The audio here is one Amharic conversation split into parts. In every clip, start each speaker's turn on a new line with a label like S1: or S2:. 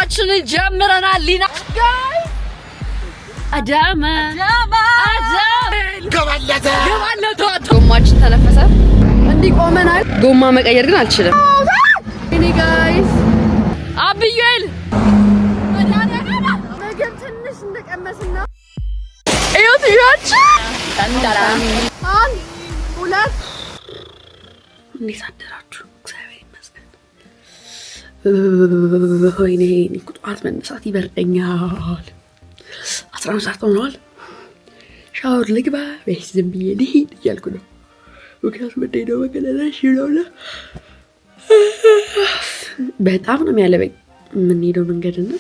S1: ጉዟችንን ጀምረናል ሊና ጋይ አዳማ ገባለተ ጎማችን ተነፈሰ እንዲህ ቆመናል ጎማ መቀየር ግን አልችልም እኔ ጋይስ አብዩኤል ነገር ትንሽ እንደቀመስና እዩት ተንዳራም አን ሁለት እንዴት አደራችሁ እግዚአብሔር ይመስገን ወይኔ ቁጣት መነሳት ይበርደኛል 11 ሰዓት ሆኗል ሻወር ልግባ ወይስ ዝም ብዬ ልሂድ እያልኩ ነው ምክንያቱም ምንድነው መገለላሽ ይለውና በጣም ነው የሚያለበኝ የምንሄደው መንገድና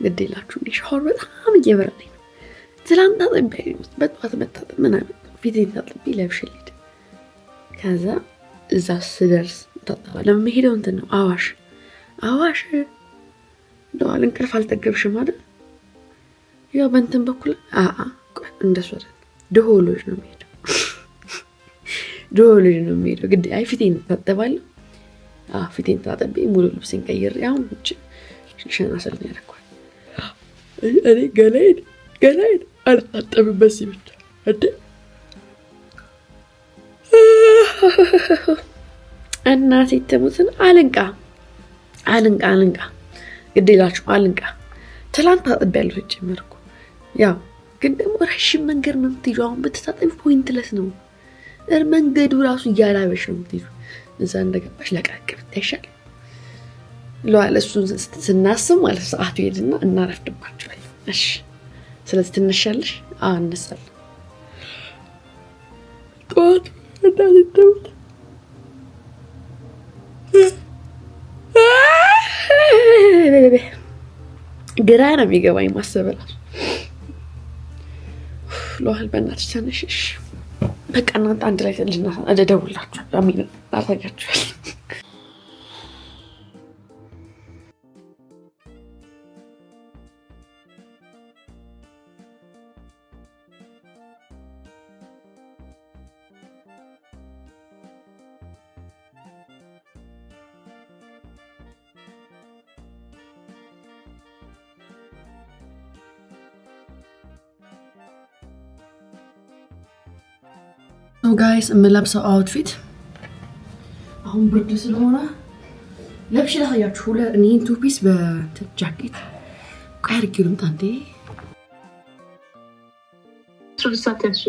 S1: ግዴላችሁ ሻወር በጣም እየበረደኝ ነው ትላንት በጠዋት መታጠብ ምናምን ፊቴን ታጥቤ ለብሼ ልሂድ ከዛ እዛ ስደርስ ታጠባለሁ ለምሄደው እንትን ነው አዋሽ ደዋል እንቅልፍ አልጠገብሽም አይደል ያው በእንትን በኩል እንደሱ አይደል ደሆሎጅ ነው የሚሄደው ግድ አይ ፊቴን ታጠባለሁ ፊቴን ታጠቤ ሙሉ ልብሴን ቀይሬ አሁን ብቻ ሽንሸና ሰልፍ ያደርኳል እኔ ገላይን አልታጠብበት ሲብቻ እንዴ እናቴ ተሙትን አልንቃ ግዴላችሁ አልንቃ ትላንት አጥቤያለሁ ጀመርኩ ያው ግን ደግሞ ረጅም መንገድ ነው የምትሄጂው አሁን ብትታጠቢ ፖይንትለስ ነው መንገዱ ራሱ እያላበሽ ነው የምትሄጂው እዛ እንደገባሽ ለቀቅ ብታይሻል ለዋለ እሱን ስናስብ ማለት ሰዓቱ ሄድና እናረፍድባቸዋለን እሺ ስለዚህ ትነሻለሽ አነሳለሁ ጠዋት እንዳትተውት ግራ ነው የሚገባኝ ማሰበላ ለዋል በእናትሽ ተነሽሽ በቃ እናንተ አንድ ላይ ልጅና አደደውላችሁ አሚን አታጋችሁ So guys, የምለብሰው አውትፊት አሁን ብርድ ስለሆነ ለብሼ ላሳያችሁ እኔን ቱ ፒስ በጃኬት ቀርቂሩም ታንቴ ሱሳተሽ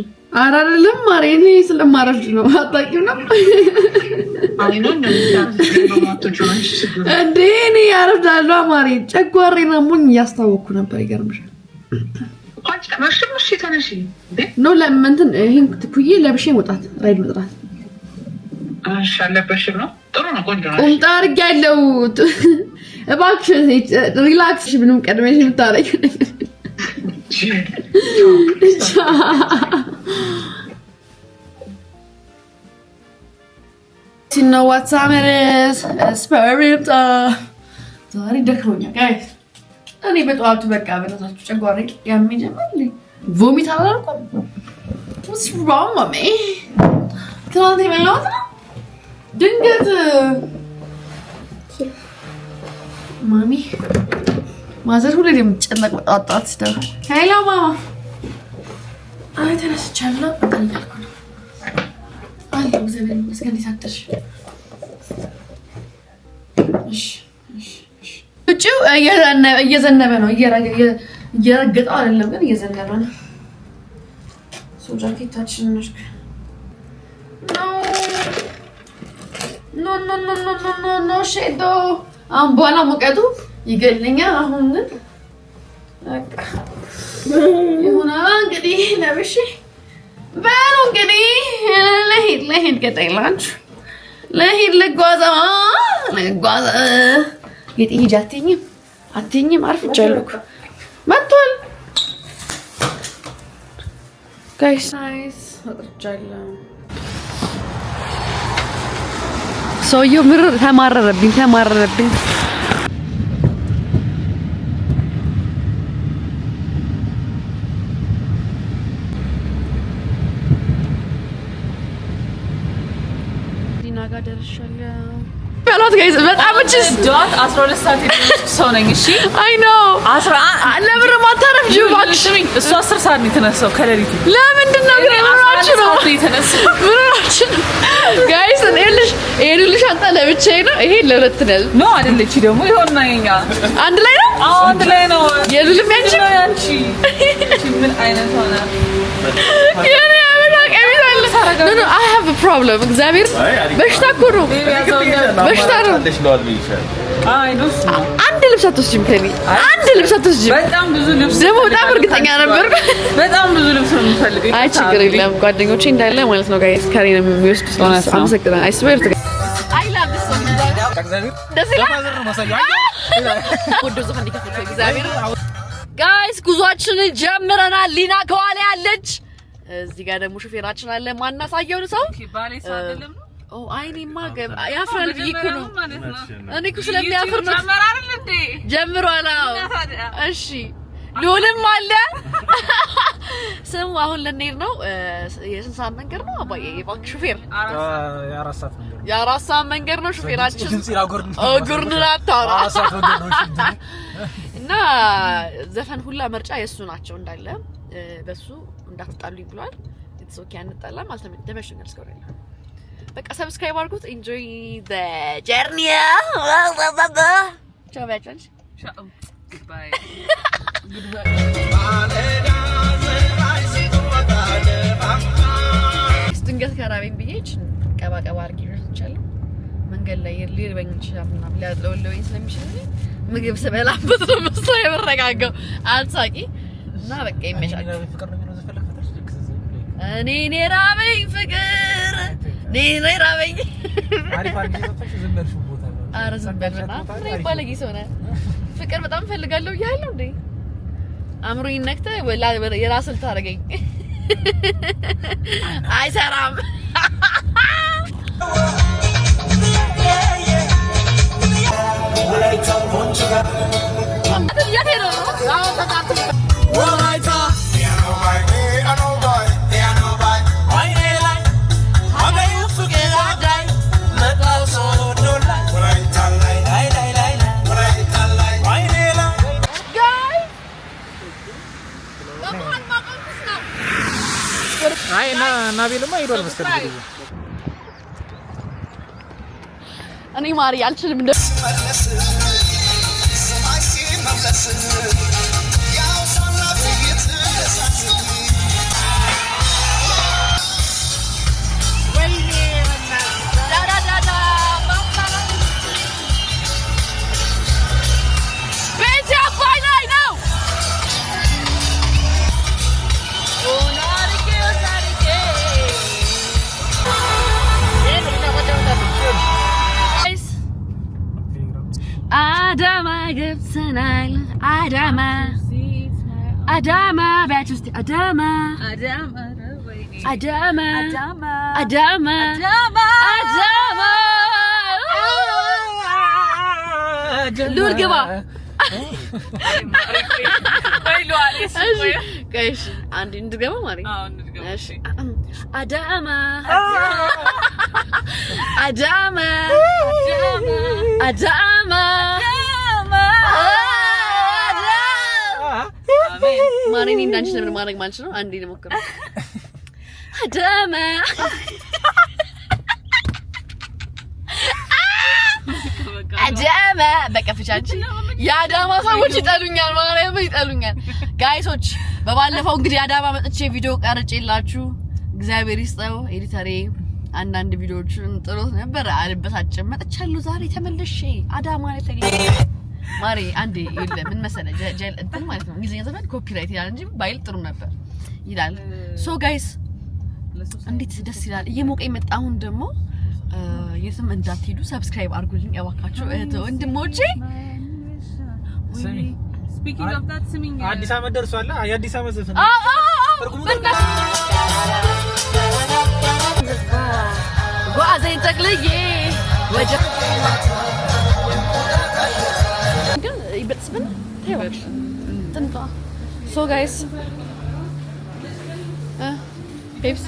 S1: አይደለም ማሬኔ ስለማረጅ ነው አጣቂው ነው እንዴ እኔ ያረዳለሁ ማሬ ጨጓሬና ሙኝ ያስታወኩ ነበር ይገርምሻል ነው ለምንትን ይሄን ትኩዬ ለብሼ ወጣት ራይድ መጥራት
S2: አሻለበሽ ነው ጥሩ ነው ቆንጆ ነው
S1: ቁምጣ አድርጌያለሁ እባክሽ ሪላክስ ምንም ቀድመሽ የምታረጊ You know what time it is? Spirit. ዛሬ ደክሞኛል ጋይስ እኔ በጠዋቱ በቃ በእናታችሁ ጨጓሬ ያሚጀምርልኝ ቮሚት አላልኩም what's wrong with me ትናንት የበላሁት ድንገት ማሚ ማዘር ሁሌ የምትጨነቅ በጣጣት ስተው ሄሎ ማማ አይ ተነስቻለሁ እያልኩ ነው አለሁ እግዚአብሔር ይመስገን ይሳደርሽ እጪው እየዘነበ ነው እየረገጠው አይደለም ግን እየዘነበ ነው ሶ ጃኬታችን ነው ኖ ሼዶ አሁን በኋላ ሙቀቱ ይገልኛል አሁን ግን በቃ ይሁና እንግዲህ ለብሼ ባሉ እንግዲህ ለሄድ ገጠይላችሁ ለሄድ ልጓዛ የጥይጅ አትኝም አርፍቻለሁ መጥቷል ጋይስ ናይስ አጥቻለሁ ሰውየው ምርር ተማረረብኝ ዲና ጋር ደርሻለሁ ጠዋት ጋይስ በጣም እችስ
S2: ጧት 12 ሰዓት ሰው ነኝ እሺ
S1: አይ ኖ 11 ለምን ማታረፍ ጅባክሽ
S2: እሱ 10 ሰዓት ነው የተነሳው ከሌሊቱ
S1: ለምንድን ነው ግን ምራችሁ ነው ምራችሁ ጋይስ ይሄንልሽ አንተ ለብቻዬ ነው ይሄ ለሁለት ነው
S2: አይደለች ደግሞ ይሆንና የኛ
S1: አንድ ላይ ነው
S2: አንድ ላይ ነው
S1: የሉልም ያንቺ
S2: ምን አይነት ሆነ
S1: የኔ No, I have a problem. እግዚአብሔር በሽታ እኮ ነው በሽታ ነው
S2: አይ ነው
S1: አንድ ልብስ አትወስጂም ከኔ አንድ ልብስ አትወስጂም
S2: በጣም ብዙ ልብስ
S1: ደግሞ በጣም እርግጠኛ ነበር
S2: በጣም ብዙ ልብስ ነው የምፈልገው
S1: አይ ችግር የለም ጓደኞቼ እንዳለ ማለት ነው ጋይስ ካሬ ነው የሚወስዱት አመሰግናለሁ I swear to I love this song ጋይስ ጉዟችንን ጀምረናል ሊና ከኋላ ያለች እዚህ ጋር ደግሞ ሹፌራችን አለ ማናሳየው ሰው
S2: ባሌስ አይደለም
S1: ኦ አይኔማ ያፍራል ቢኩ ነው እኔ እኮ ስለሚያፍር ነው ጀምሯል እሺ ሉልም አለ ስሙ አሁን ልንሄድ ነው የስንት ሰዓት መንገድ ነው አባዬ የባንክ ሹፌር የአራት ሰዓት መንገድ ነው ሹፌራችን ጉርንራታ እና ዘፈን ሁላ ምርጫ የሱ ናቸው እንዳለ በሱ እንዳትጣሉኝ ብሏል it's okay አንጣላም አልተመ ደመሽኛል እስከሆነ በቃ ሰብስክራይብ አድርጉት enjoy the journey ciao bachelors
S2: ciao goodbye
S1: ድንገት ከራበኝ ብዬሽ ቀባቀባ አድርጌ ይችላል መንገድ ላይ ሊርበኝ ይችላል እና ሊያጥለውልኝ ስለሚችል ምግብ ስበላበት ነው መስሎ የመረጋጋው አልሳቂ እና በቃ ይመቻችሁ እኔ ራበኝ ፍቅር እኔ ራበኝ
S3: አሪፍ አድርጌ ዘፈንሽ ዝም በልሽ ቦታ ነው
S1: ኧረ ዝም በል በጣም ባለጌ ሰው ነህ ፍቅር በጣም ፈልጋለሁ እያለሁ እንዴ አምሮኝ ነክተህ የራስህ ልታረገኝ አይሰራም
S3: አይ ናቢልማ ሄዷል መሰለኝ
S1: እኔ ማሪ አልችልም እንደ Adama ገብተናል አዳማ ቢያችሁ እስቲ አዳማ ሉል ግባ እሺ አንዴ እንድገባ ማሪ እሺ አዳማ ማሪኒ እንዳንቺ ለምን ማድረግ ማለት ነው አንዴ ልሞክር አዳማ አዳማ በቃ ፍቻች የአዳማ ሰዎች ይጠሉኛል ማለት ይጠሉኛል ጋይሶች በባለፈው እንግዲህ አዳማ መጥቼ ቪዲዮ ቀርጬላችሁ እግዚአብሔር ይስጠው ኤዲተሬ አንዳንድ ቪዲዮዎችን ጥሩት ነበር አልበሳጭም መጥቻለሁ ዛሬ ተመልሼ አዳማ ላይ ተገኘ ማሪ አንዴ ይለ ምን መሰለ ጀል እንትን ማለት ነው እንግሊዝኛ ዘፈን ኮፒራይት ይላል እንጂ ባይል ጥሩ ነበር ይላል ሶ ጋይስ እንዴት ደስ ይላል እየሞቀኝ መጣ አሁን ደግሞ የትም እንዳትሄዱ ሰብስክራይብ አድርጉልኝ እባካችሁ እህት ወንድሞቼ
S2: ስፒኪንግ ኦፍ ዳት ስሚንግ
S3: አዲስ አመት ደርሷል የአዲስ አመት ዘፈን
S1: ጓዘኝ ተክልዬ ወጀ ግን ይበጥስብን ታይዋች ጥንታ ሶ ጋይስ ፔፕስ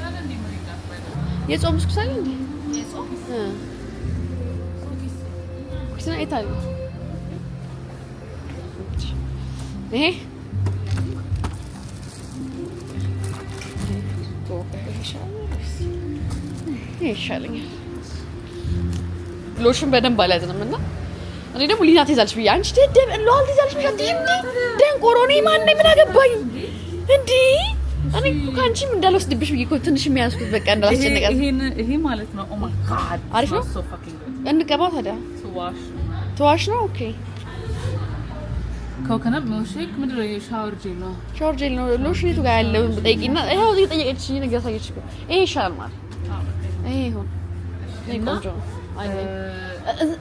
S1: የጾም ስኩሳል እንዴ ኩኪስ ነው አይታል ይሄ ይሻለኛል ሎሽን በደንብ አልያዝንም እና እኔ ደግሞ ሊና ትይዛለች ብዬ አንቺ ደደብ ሎል ትይዛለች ብዬ ደንቆሮ ነኝ ማን ነኝ ምን አገባኝ እንዴ እኔ እኮ ካንቺም እንዳልወስድብሽ ብዬ እኮ ትንሽ የሚያስኩት በቃ እንዳላስጨነቃት
S2: ይሄ ማለት ነው ኦ ማይ ጋድ
S1: አሪፍ ነው እንቀባው ታዲያ ትዋሽ ነው ኦኬ
S2: ኮኮናት ሚልክሼክ ምንድነው ሻወር ጄል ነው ሎሽን የቱ ጋር ያለው ጠይቂና ይሄው እዚህ ጠየቀችኝ ነገር ሳይች እኮ ይሄ ይሻላል ማለት ይሄ ይሁን ይሄ ቆንጆ አይ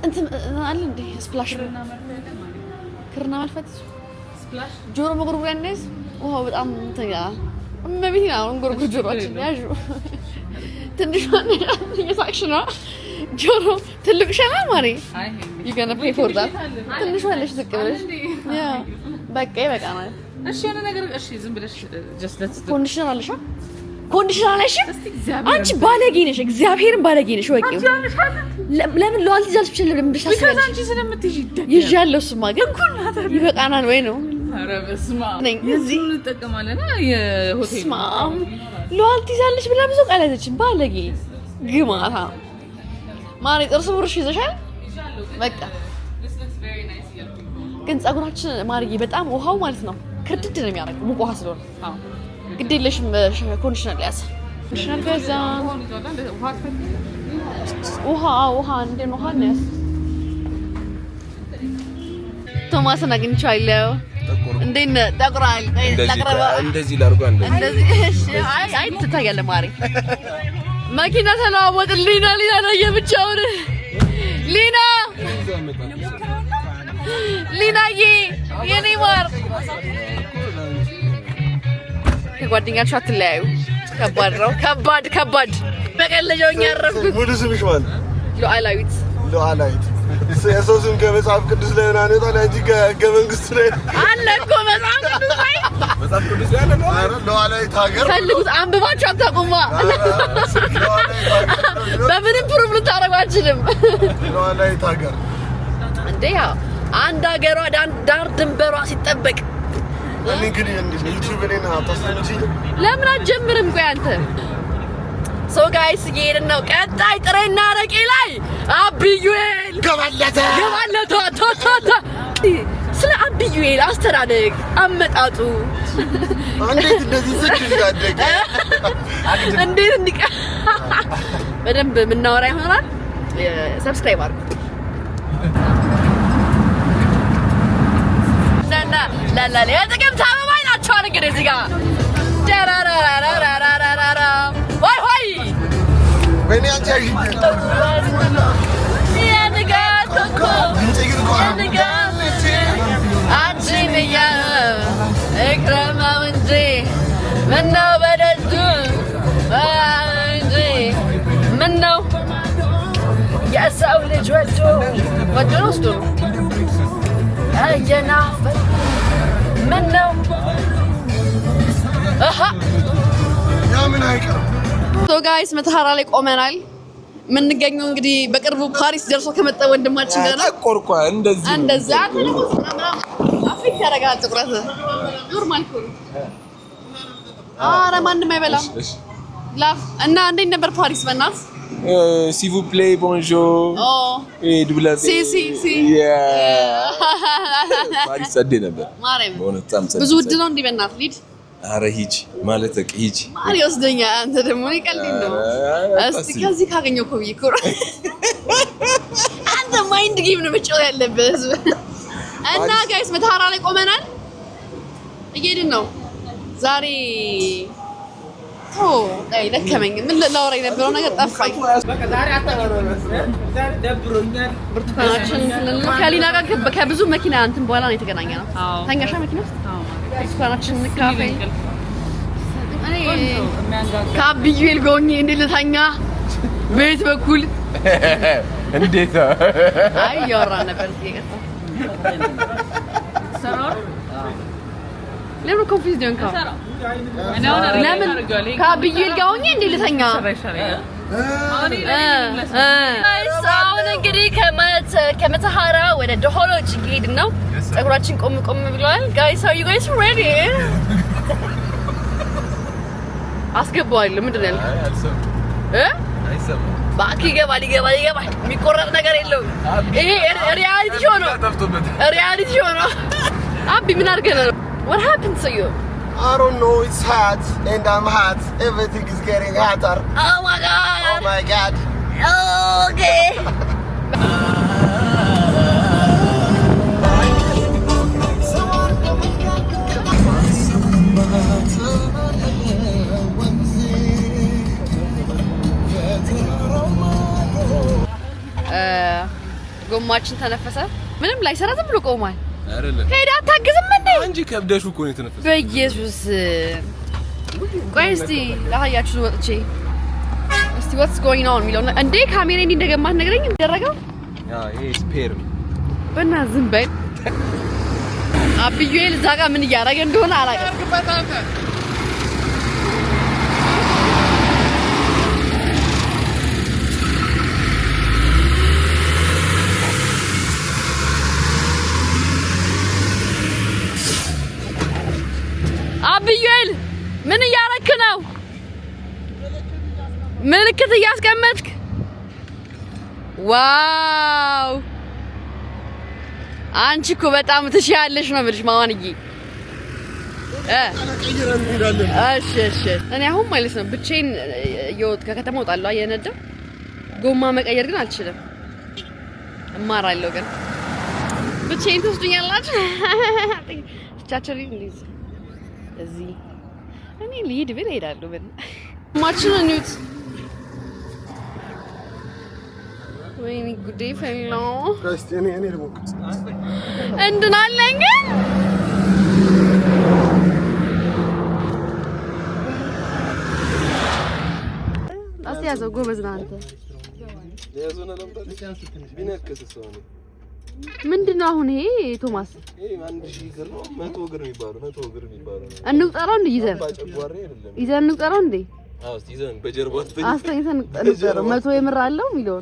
S2: እንትን አለ እንዴ ስፕላሽ ክርና መልፈት ስፕላሽ ጆሮ መጉርጉሪያ እንደዚህ ውሃው በጣም እንትን ያ እመቤቴ ነው እንጉርጉር ጆሮአችን ያዡ ትንሽ እየሳቅሽ ነው ጆሮ ትልቅ ሸማ ማሪ you gonna pay for that ትንሽ ወለሽ ዝቅ ብለሽ ያ በቃ ይበቃናል እሺ የሆነ ነገር እሺ ዝም ብለሽ just let's do
S1: ኮንዲሽነር አለሽ አንቺ ባለጌ ነሽ እግዚአብሔርን ባለጌ ነሽ ወቂው ለምን ሎል ትይዛለሽ ብቻ ለምን ብቻ
S2: አንቺ ስለምትይዥ
S1: ይዣለሁ እሱማ ግን ይበቃናል ወይ ነው
S2: ኧረ በስመ አብ እዚህ እንጠቀማለን የሆቴል
S1: ሎል ትይዛለሽ ብላ ብዙ ቃላቶችን ባለጌ ግማታ ማሪ ጥርስ ብሩሽ ይዘሻል በቃ ግን ጸጉራችን ማርዬ በጣም ውሃው ማለት ነው ክርድድ ነው የሚያደርገው ሙቅ ውሃ ስለሆነ ግድ የለሽም ኮንዲሽነር ያዝ ኮንዲሽነር ገዛ ውሃ እንዴት ነው ሀነስ ቶማስን አግኝቻለሁ እንዴት ነህ ጠቁራል
S4: እንደዚህ ላርጓ
S1: እንደዚህ አይ ትታያለህ ማሪ መኪና ተለዋወጥልኝ ሊና ለየብቻውን ሊናዬ የኔ ማር ከጓደኛችሁ አትለያዩ ከባድ ነው ከባድ በቀለጃውኛ አረፍኩት
S4: ሙሉ ስምሽ ማን
S1: ሉዓላዊት
S4: የሰው ስም ከመጽሐፍ ቅዱስ ላይ ነው አንተ ላይ እንጂ ከሕገ መንግስቱ ላይ
S1: አለ እኮ መጽሐፍ ቅዱስ ላይ
S4: ነው ሉዓላዊት ሀገር
S1: ፈልጉት አንብባችሁ አታውቁማ በምንም ፕሩፍ ልታረጉ አትችልም
S4: ሉዓላዊት ሀገር
S1: እንዴ ያው አንድ ሀገሯ ዳር ድንበሯ ሲጠበቅ
S4: እኔ ግን ዩቲዩብ ላይ ነው አታስተምጪ
S1: ለምን አትጀምርም ቆይ አንተ ሶ ጋይስ እየሄድን ነው ቀጣይ ጥሬና አረቄ ላይ አብዩኤል ገባለተ ቶቶቶ ስለ አብዩኤል አስተዳደግ አመጣጡ
S4: እንዴት እንደዚህ ስድል ያደገ
S1: እንዴት እንዲቀ በደንብ የምናወራ ይሆናል ሰብስክራይብ አድርጉ ላላ የጥቅምት አበባ ናቸዋል እንግዲህ እዚህ ጋር ደራራራራራራራ ወይ
S4: ወይኔ አንቺ
S1: የንጋት የንጋት አንቺን እክረማው እንጂ ምነው በደጁ እንጂ ምነው የሰው ልጅ ወዶ ነው ውስጡ እየናፈቅ ምነው
S4: ያምን አይቀርም
S1: ሶ ጋይስ መተሃራ ላይ ቆመናል የምንገኘው እንግዲህ በቅርቡ ፓሪስ ደርሶ ከመጣ ወንድማችን ጋር ነው
S4: ተቆርቋ እንደዚህ
S1: አፍሪካ ያረጋል ጥቁረት ኖርማል እኮ ኧረ ማንም አይበላም ላፍ እና እንዴት ነበር ፓሪስ በእናትህ
S4: s'il vous plaît bonjour et double
S1: si
S4: ፓሪስ ጸዴ ነበር
S1: ማርያም
S4: በእውነትም
S1: ብዙ ውድ ነው እንዴ በእናትህ ሊድ
S4: ኧረ ሂጂ ማለት በቃ ሂጂ
S1: ማሪ ወስደኛል አንተ ደግሞ እኔ ቀልድ ነው እስቲ ከዚህ ካገኘው እኮ ብዬሽ እኮ አንተ ማይንድ ጌም ነው መጫወት ያለብህ እና ጋይስ መተሃራ ላይ ቆመናል እየሄድን ነው ዛሬ ደከመኝ ምን ላወራ የነበረው ነገር ጠፋኝ ብርቱካናችን ከሊና ጋር ከብዙ መኪና እንትን በኋላ ነው የተገናኘነው ተኛሻ መኪና ውስጥ ብርቱካናችን ካፌ ከአብዩኤል ጋር ሆኜ እንዴት ልተኛ ቤት በኩል
S4: እንዴት
S1: አይ እያወራን ነበር ለምን ኮንፊውዝ ሆንካ? ለምን ከአብዩኤል ጋር ሆኜ እንዴት ልተኛ
S2: አሁን እንግዲህ ከመተሃራ ወደ ዶሆሎጂ እየሄድን ነው። ፀጉራችን ቆም ብለዋል። ጋይስ are you guys ready? አስገባዋለሁ። ምንድን ነው ያልከው? አይሰማም። ባክ ይገባል። የሚቆረጥ ነገር የለውም። ይሄ ሪያሊቲ ሾው ነው። አቢ ምን አድርገህ ነው? What happened to you?
S4: I don't know, it's hot and I'm hot. Everything is getting hotter.
S2: Oh my god. Okay. ጎማችን ተነፈሰ። ምንም ላይሰራ ዝም ብሎ ቆሟል። አይደለም ሄዳ አታግዝም እንዴ? አንጂ ከብደሹ እኮ ነው የተነፈሰው። በኢየሱስ ቆይ እስቲ ላሳያችሁ ወጥቼ እስቲ what's going on የሚለው እንዴ ካሜራ እንዴ እንደገማት ነገረኝ እንደረጋው ያ ይሄ ስፔር በእና ዝም በል አብዩኤል እዛ ጋር ምን እያደረገ እንደሆነ አላውቅም። አብዩኤል ምን እያረክ ነው? ምልክት እያስቀመጥክ ዋው! አንቺ እኮ በጣም ትሻለሽ ነው የምልሽ ማዋንዬ። እሺ እኔ አሁን ማለት ነው ብቻዬን ከከተማ ወጣለሁ እየነዳ ጎማ መቀየር ግን አልችልም። እማራለሁ ግን ብቻዬን ትወስዱኛላችሁ? ብቻችሁን እንዴት እዚህ እኔ ልሂድ ብል እሄዳለሁ። ምን ማችን ነው ወይኔ ጉዴ ፈላ ክርስቲያኔ እኔ ልሞክ እንድናለኝ አስያዘው ጎበዝ ነህ አንተ። ያዞና ለምጣት ቢነከስ ሰው ነው። ምንድነው አሁን ይሄ ቶማስ? ይሄ 1000 ብር ነው 100 ብር የሚባለው 100 ብር የሚባለው እንውጣራው እንዴ ይዘን እንውጣራው እንዴ? አዎ ይዘን በጀርባው አስተኝተን እንውጣራው 100 የምር አለው የሚለው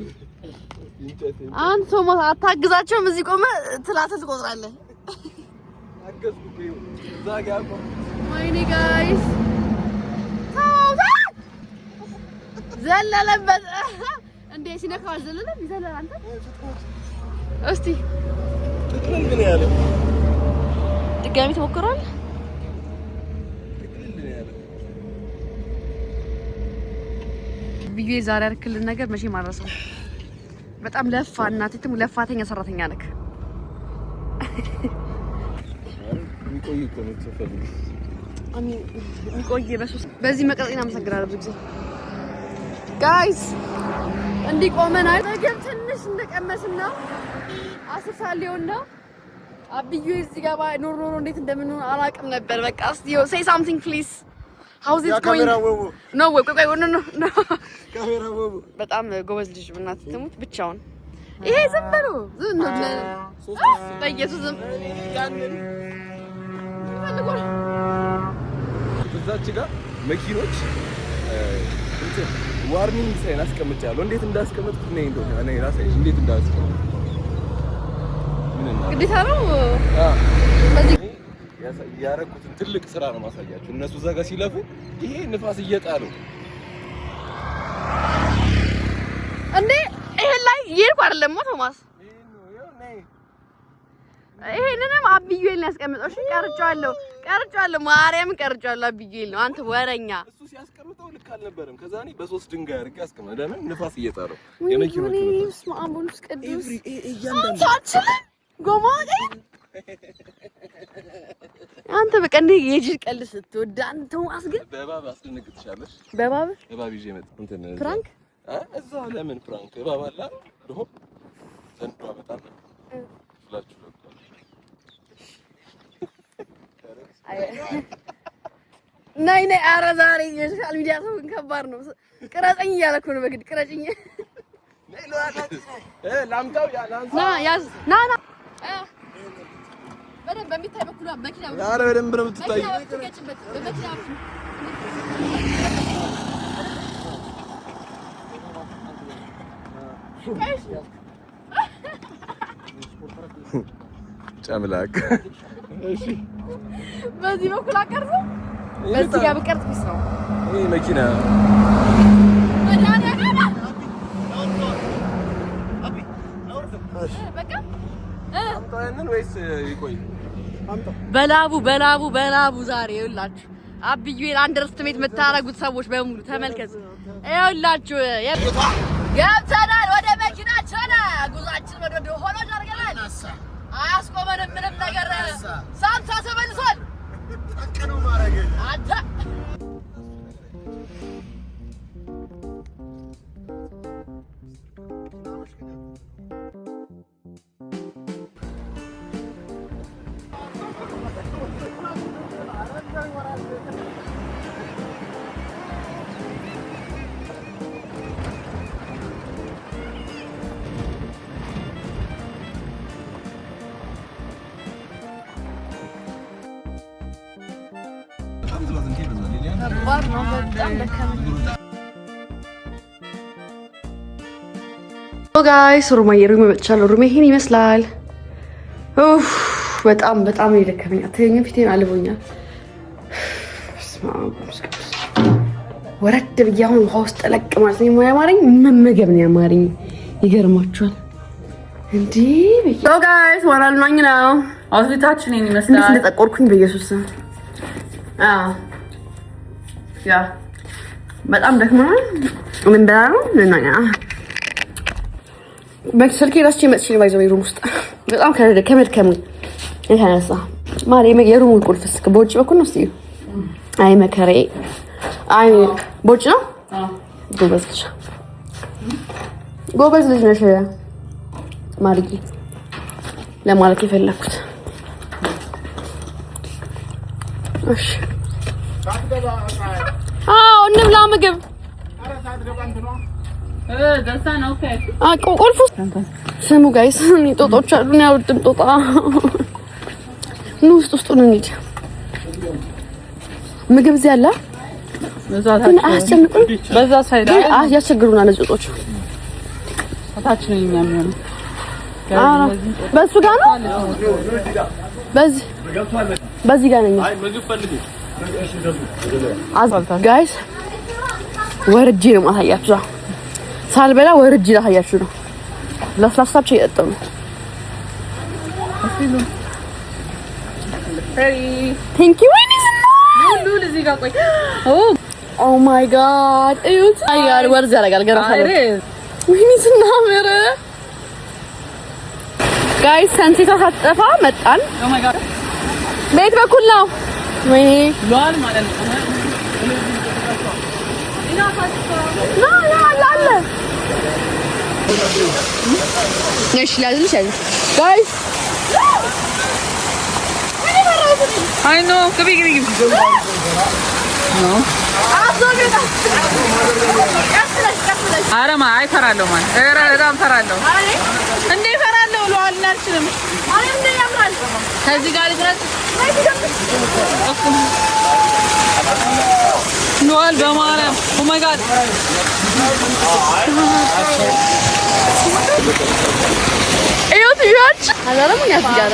S2: አንተ ቶማስ አታግዛቸውም? እዚህ ቆመ ትላትል ትቆጥራለህ። አገዝኩ ዛጋ ቆም ወይኔ ጋይስ ዘለለበት እንዴ ሲነካው ዘለለም ይዘላል አንተ እስቲ ትክክል ምን ያለ ድጋሚ ተሞክሯል። ትክክል ምን ያለ ብዬ ዛሬ አርክልን ነገር መቼ ማረሰው በጣም ለፋ እናቴ ትሙ ለፋተኛ ሰራተኛ ነክ ሚቆይ እኮ ነው ተፈልግ ሚቆይ በዚህ መቀጠኛ አመሰግናለሁ ብዙ ጊዜ ጋይስ እንዲህ ቆመናል። ነገር ትንሽ እንደቀመስን ነው 10 ሰዓት ሊሆን ነው። አብዩ እዚህ ጋር ኖር እንዴት እንደምንሆን አላውቅም ነበር። በቃ እስቲ say something please how is it going? no ቆይ no ካሜራ ወው በጣም ጎበዝ ልጅ እናት ትሙት ብቻውን ይሄ ዝም ብሎ ዝም በኢየሱስ ዝም እዛች ጋር መኪኖች ዋርኒንግ ሳይን አስቀምጫለሁ። እንዴት እንዳስቀመጥኩት ነው እንደሆነ እኔ ራሴ እንዴት እንዳስቀመጥኩት ግዴታ ነው። በዚህ ያረኩትን ትልቅ ስራ ነው ማሳያችሁ። እነሱ እዛ ጋር ሲለፉ ይሄ ንፋስ እየጣለው እንዴ ይሄ ላይ ይርቁ አይደለም ቶማስ ይሄንንም አብዩኤል ነው ያስቀምጠው። እሺ ቀርጫለሁ ማርያምን ቀርጫለሁ። አብዩኤል ነው አንተ ወረኛ። እሱ ሲያስቀምጠው ልክ አልነበረም። ከዛ እኔ በ3 ድንጋይ አድርጌ አስቀምጠው። ለምን ንፋስ እየጣለው የመኪኖቹ ንፋስ ማአሙንስ ቅዱስ እያንዳንዱ ጎማ አንተ በቃ እንደ የጅል ቀልድ ስትወድ አንተ ቶማስ ግን በባብ አስደነግጥሻለሽ። በባብ ይዤ መጣ እንትን ፕራንክ እዛ ለምን ፕራንክ በባብ አላ ደሆ ዘንዶ አመጣና ፍላችሁ ናይ ኧረ ዛሬ የሶሻል ሚዲያ ሰው ከባድ ነው። ቅረጸኝ እያለኩ ነው በግድ ቅረጭኝ። ላምጣው ና ያዝ ና በደንብ በሚታይ በኩል መኪና ኧረ በደንብ ነው የምትታየው።
S4: ጨምላቅ እሺ
S2: በዚህ በኩል አቀርጹ በዚህ ጋር በቀርጽ ቢስ ነው
S4: ይሄ መኪና በላቡ ዛሬ ይኸውላችሁ አብዩን አንደርስቲሜት የምታረጉት ሰዎች በሙሉ ተመልከቱ። ይኸውላችሁ ገብተናል ወደ መኪናችን። ጉዟችን ወደ ሆኖ ጀርገናል። አያስቆመንም ምንም ነገር። ሳንታ ተመልሷል። አቀነው ማረገ አንተ
S1: ጋይስ ሩማዬ መጥቻለሁ። ሩሜ ይሄን ይመስላል። ኡፍ በጣም የደከመኝ አትገኘ ፊቴን አልቦኛል። ወረድ ብዬ አሁን ውሃ ውስጥ ጠለቅ ማለት ነው ያማረኝ። መመገብ ነው ያማረኝ። ይገርማችኋል እንዴ ጋይስ ወራል ማኝ ነው አውትፊታችን ይሄን ይመስላል። እንዴት እንደጠቆርኩኝ በኢየሱስ ያ በጣም ደክሞናል። ምን በላው ነኛ በስልኬ ራስቼ መጥቼ ባይዘው ሩም ውስጥ በጣም ከመድከም የተነሳ ማሪ የሩሙን ቁልፍ እስከ በውጭ በኩል ነው። እስቲ አይ መከሬ አይ በውጭ ነው። ጎበዝ ልጅ ነሽ ማርዬ ለማለት የፈለኩት። እሺ እንብላ ምግብ ቁልፉ ስሙ ጋይስ ጦጣዎች አሉ። ነው ያወድም ጦጣ ነው ውስጡን እንሂድ። ምግብ እዚህ አለ። አያስጨንቁም። በዛ ሳይድ ያስቸግሩናል ጦጦች። ታች ነው የሚያምነው። በሱ ጋር ነው በዚህ ጋር ነኝ ጋይስ። ወርጄ ነው ማሳያችሁ። ሳልበላ ወርጄ ላሳያችሁ ነው። ለስላሳቸው እየጠጣሁ ነው። ቴንክ ዩ ኦ ማይ ጋድ እዩት። አያር ወርዝ ያደርጋል ገና ወይኔ ስናምር ጋይስ። ሰንሴታ ሳትጠፋ መጣን። ኦ ማይ ጋድ ቤት በኩል ነው ወይኔ ሏል ማለት ነው። ላ እሺ ላዝልሽ ጋይስ አይ ኖ ግቢ ኖ አረማ አይፈራለሁ ማለት በጣም ፈራለሁ። እንዴ ፈራለሁ ሏል አልችልም። አይ እንዴ ያምራል። ከዚህ ጋር ድረስ ሏል በማርያም ኦ ማይ ጋድ እዩት ይያች አላለም ያስጋራ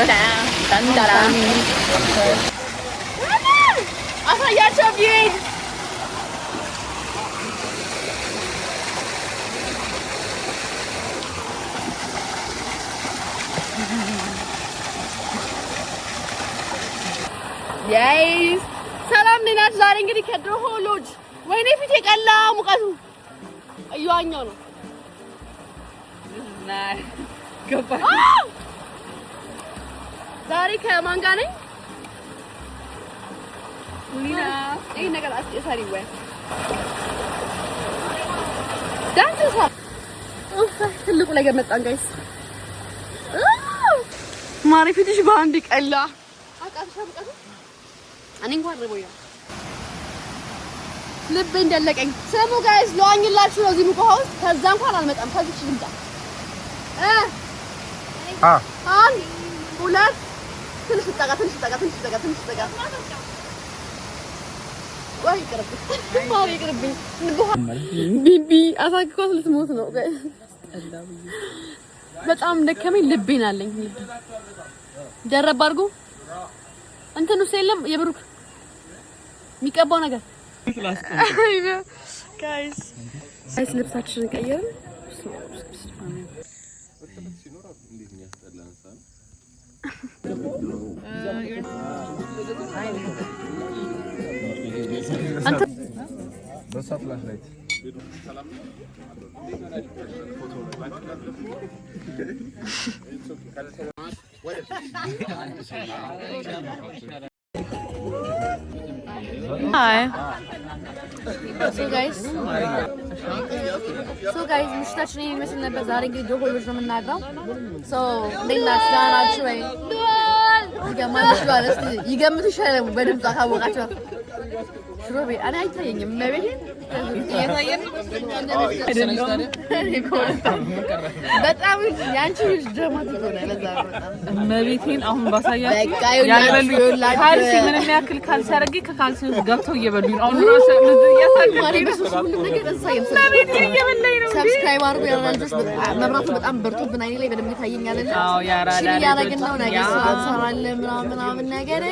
S1: ታንዳራ አሳያቸው ቢሄድ ጋይስ ሰላም ነናችሁ። ዛሬ እንግዲህ ከድሮ ሎጅ ወይኔ ፊት የቀላ ሙቀቱ እያኛው ነው ገባ። ዛሬ ከማን ጋር ነኝ? ሊና ይሄ ነገር አስጨሳሪ ወይ ዳንስ ትልቁ ላይ ገመጣን ጋይስ። ማሪ ፊትሽ ባንድ ቀላ አቃተሻ ሙቀቱ እኔ እንኳን ረቦያ ልብ እንደለቀኝ። ስሙ ጋይስ ለዋኝላችሁ ነው እዚህ ሙቀት ውስጥ። ከዛ እንኳን አልመጣም። ከዚህ ልምጣ አንድ ሁለት ትንሽ ጠጋ ወይ ይቅርብኝ። ቢቢ አሳክኳት ልትሞት ነው ጋይስ።
S2: በጣም ደከመኝ ልቤን አለኝ ደረብ አድርጎ እንትን ውስጥ የለም የብሩክ የሚቀባው ነገር ጋይስ ልብሳችንን ቀየርን አንተ
S3: በሳፍላሽ ላይ
S2: Hi. So guys, ምሽታችን ይመስል ነበር። ዛሬ እንግዲህ ዶሆሎች ነው የምናድረው። So ሌላስ ዳናችሁ ወይ ይገማልሽ ጋር እስቲ ይገምቱ ይሻላል በድምጽ ካወቃችሁ ሽሮቤ እኔ አይታየኝም መቤት የታየኝ በጣም ያንቺ ልጅ ድራማቲክ ሆነ ለዛ
S5: መቤቴን አሁን ባሳያችሁ ያለሉ ካልሲ ምንም ያክል ካልሲ አረጋጊ ከካልሲ ውስጥ ገብተው እየበሉኝ ነው። አሁን ራሱ እያሳቀኝ
S2: ሰብስክራይብ አድርጉ ያላልጆች መብራቱ በጣም በርቶብን አይኔ ላይ በደንብ ይታየኝ አይደለ?
S5: አዎ ያራዳ
S2: ያረጋግን ነው ነገር ሰራለን ምናምን ነገር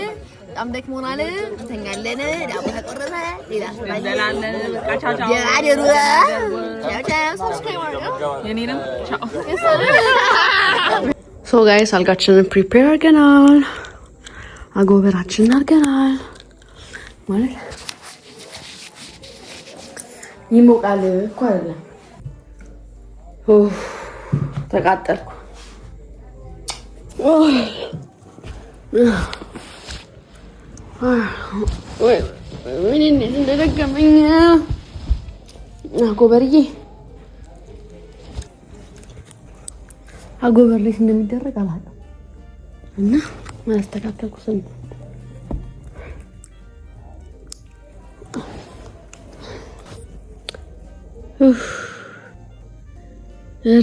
S2: በጣም ደክሞናል። እንተኛለን። ዳቦ ተቆረጠ ሌላ
S5: እንላለን። ቃቻቻው
S2: ያደሩ ሰብስክራይብ አድርጉ
S5: የኔንም ቻው።
S1: ሶ ጋይስ አልጋችንን ፕሪፔር አድርገናል። አጎበራችንን አድርገናል ማለት ይሞቃል እኮ አይደለም። ተቃጠልኩ። ምን እንዴት እንደደገመኝ አጎበርዬ አጎበር ላይ እንደሚደረግ አላውቅም እና ማስተካከልኩ ስንት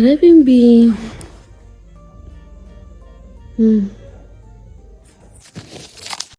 S1: ረቢምቢ